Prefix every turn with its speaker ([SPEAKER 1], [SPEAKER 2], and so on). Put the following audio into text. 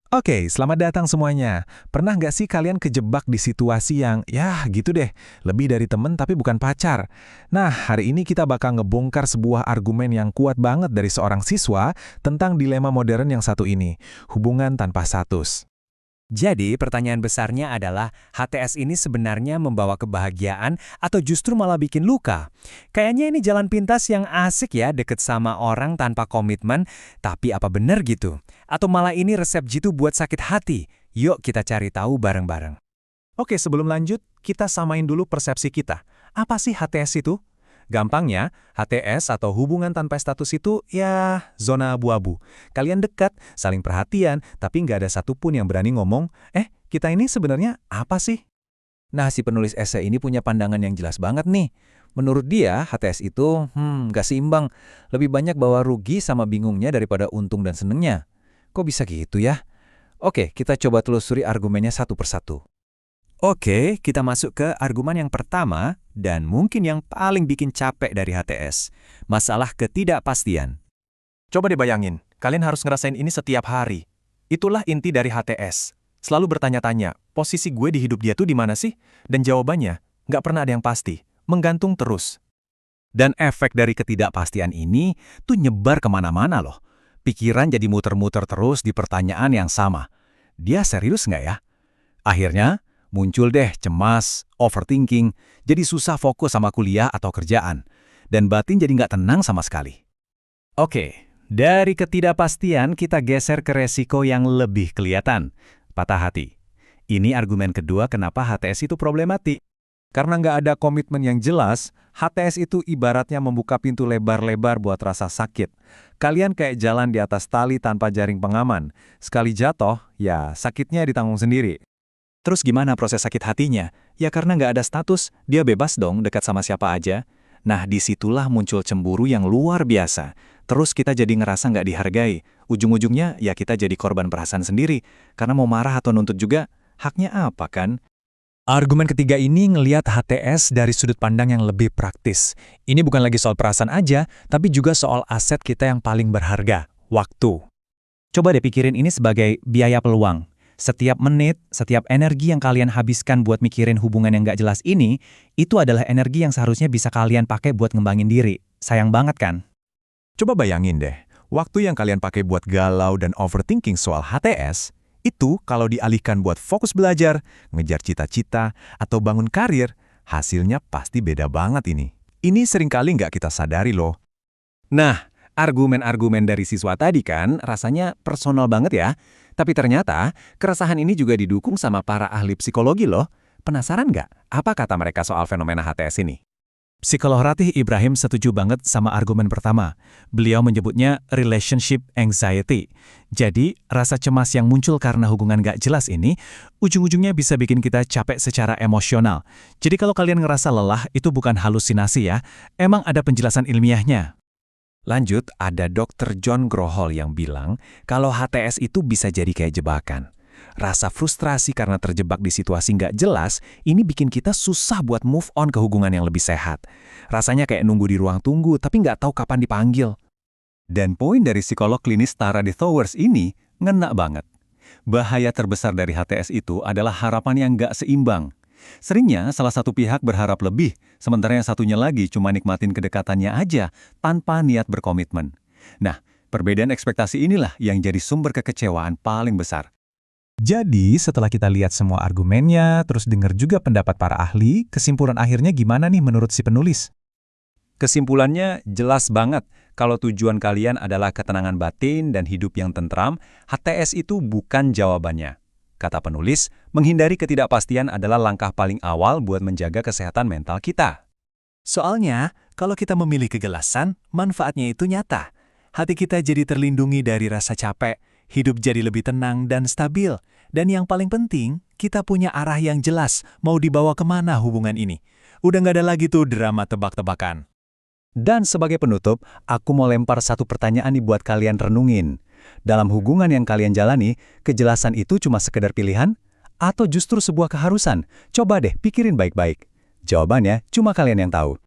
[SPEAKER 1] Oke, selamat datang semuanya. Pernah nggak sih kalian kejebak di situasi yang, ya gitu deh, lebih dari temen tapi bukan pacar? Nah, hari ini kita bakal ngebongkar sebuah argumen yang kuat banget dari seorang siswa tentang dilema modern yang satu ini, hubungan tanpa status.
[SPEAKER 2] Jadi, pertanyaan besarnya adalah, HTS ini sebenarnya membawa kebahagiaan atau justru malah bikin luka? Kayaknya ini jalan pintas yang asik ya, deket sama orang tanpa komitmen, tapi apa benar gitu? Atau malah ini resep jitu buat sakit hati? Yuk kita cari tahu bareng-bareng.
[SPEAKER 1] Oke, sebelum lanjut, kita samain dulu persepsi kita. Apa sih HTS itu? Gampangnya, HTS atau hubungan tanpa status itu ya zona abu-abu. Kalian dekat, saling perhatian, tapi nggak ada satupun yang berani ngomong, kita ini sebenarnya apa sih?
[SPEAKER 3] Nah, si penulis esai ini punya pandangan yang jelas banget nih. Menurut dia, HTS itu, nggak seimbang. Lebih banyak bawa rugi sama bingungnya daripada untung dan senengnya. Kok bisa gitu ya? Oke, kita coba telusuri argumennya satu persatu.
[SPEAKER 2] Oke, kita masuk ke argumen yang pertama, dan mungkin yang paling bikin capek dari HTS. Masalah ketidakpastian.
[SPEAKER 1] Coba dibayangin, kalian harus ngerasain ini setiap hari. Itulah inti dari HTS. Selalu bertanya-tanya, posisi gue di hidup dia tuh di mana sih? Dan jawabannya, nggak pernah ada yang pasti, menggantung terus.
[SPEAKER 3] Dan efek dari ketidakpastian ini tuh nyebar kemana-mana loh. Pikiran jadi muter-muter terus di pertanyaan yang sama. Dia serius nggak ya? Akhirnya, muncul deh cemas, overthinking, jadi susah fokus sama kuliah atau kerjaan. Dan batin jadi nggak tenang sama sekali. Oke, dari ketidakpastian kita geser ke resiko yang lebih kelihatan. Patah hati. Ini argumen kedua kenapa HTS itu problematik.
[SPEAKER 1] Karena nggak ada komitmen yang jelas, HTS itu ibaratnya membuka pintu lebar-lebar buat rasa sakit. Kalian kayak jalan di atas tali tanpa jaring pengaman. Sekali jatuh, ya sakitnya ditanggung sendiri.
[SPEAKER 4] Terus gimana proses sakit hatinya? Ya karena nggak ada status, dia bebas dong dekat sama siapa aja. Nah, disitulah muncul cemburu yang luar biasa. Terus kita jadi ngerasa nggak dihargai. Ujung-ujungnya ya kita jadi korban perasaan sendiri. Karena mau marah atau nuntut juga, haknya apa kan?
[SPEAKER 5] Argumen ketiga ini ngelihat HTS dari sudut pandang yang lebih praktis. Ini bukan lagi soal perasaan aja, tapi juga soal aset kita yang paling berharga, waktu.
[SPEAKER 2] Coba deh pikirin ini sebagai biaya peluang. Setiap menit, setiap energi yang kalian habiskan buat mikirin hubungan yang nggak jelas ini, itu adalah energi yang seharusnya bisa kalian pakai buat ngembangin diri. Sayang banget kan?
[SPEAKER 1] Coba bayangin deh, waktu yang kalian pakai buat galau dan overthinking soal HTS, itu kalau dialihkan buat fokus belajar, ngejar cita-cita, atau bangun karir, hasilnya pasti beda banget ini. Ini seringkali nggak kita sadari loh.
[SPEAKER 3] Nah, argumen-argumen dari siswa tadi kan rasanya personal banget ya. Tapi ternyata keresahan ini juga didukung sama para ahli psikologi loh. Penasaran nggak apa kata mereka soal fenomena HTS ini?
[SPEAKER 5] Psikolog Ratih Ibrahim setuju banget sama argumen pertama. Beliau menyebutnya relationship anxiety. Jadi, rasa cemas yang muncul karena hubungan gak jelas ini, ujung-ujungnya bisa bikin kita capek secara emosional. Jadi kalau kalian ngerasa lelah, itu bukan halusinasi ya. Emang ada penjelasan ilmiahnya.
[SPEAKER 3] Lanjut, ada Dr. John Grohol yang bilang kalau HTS itu bisa jadi kayak jebakan. Rasa frustrasi karena terjebak di situasi nggak jelas, ini bikin kita susah buat move on ke hubungan yang lebih sehat. Rasanya kayak nunggu di ruang tunggu, tapi nggak tahu kapan dipanggil. Dan poin dari psikolog klinis Tara D. Towers ini ngena banget. Bahaya terbesar dari HTS itu adalah harapan yang nggak seimbang. Seringnya salah satu pihak berharap lebih, sementara yang satunya lagi cuma nikmatin kedekatannya aja tanpa niat berkomitmen. Nah, perbedaan ekspektasi inilah yang jadi sumber kekecewaan paling besar.
[SPEAKER 5] Jadi, setelah kita lihat semua argumennya, terus dengar juga pendapat para ahli, kesimpulan akhirnya gimana nih menurut si penulis?
[SPEAKER 3] Kesimpulannya jelas banget, kalau tujuan kalian adalah ketenangan batin dan hidup yang tentram, HTS itu bukan jawabannya. Kata penulis, menghindari ketidakpastian adalah langkah paling awal buat menjaga kesehatan mental kita.
[SPEAKER 4] Soalnya, kalau kita memilih kegelasan, manfaatnya itu nyata. Hati kita jadi terlindungi dari rasa capek, hidup jadi lebih tenang dan stabil. Dan yang paling penting, kita punya arah yang jelas mau dibawa kemana hubungan ini. Udah nggak ada lagi tuh drama tebak-tebakan.
[SPEAKER 3] Dan sebagai penutup, aku mau lempar satu pertanyaan nih buat kalian renungin. Dalam hubungan yang kalian jalani, kejelasan itu cuma sekedar pilihan? Atau justru sebuah keharusan? Coba deh pikirin baik-baik. Jawabannya cuma kalian yang tahu.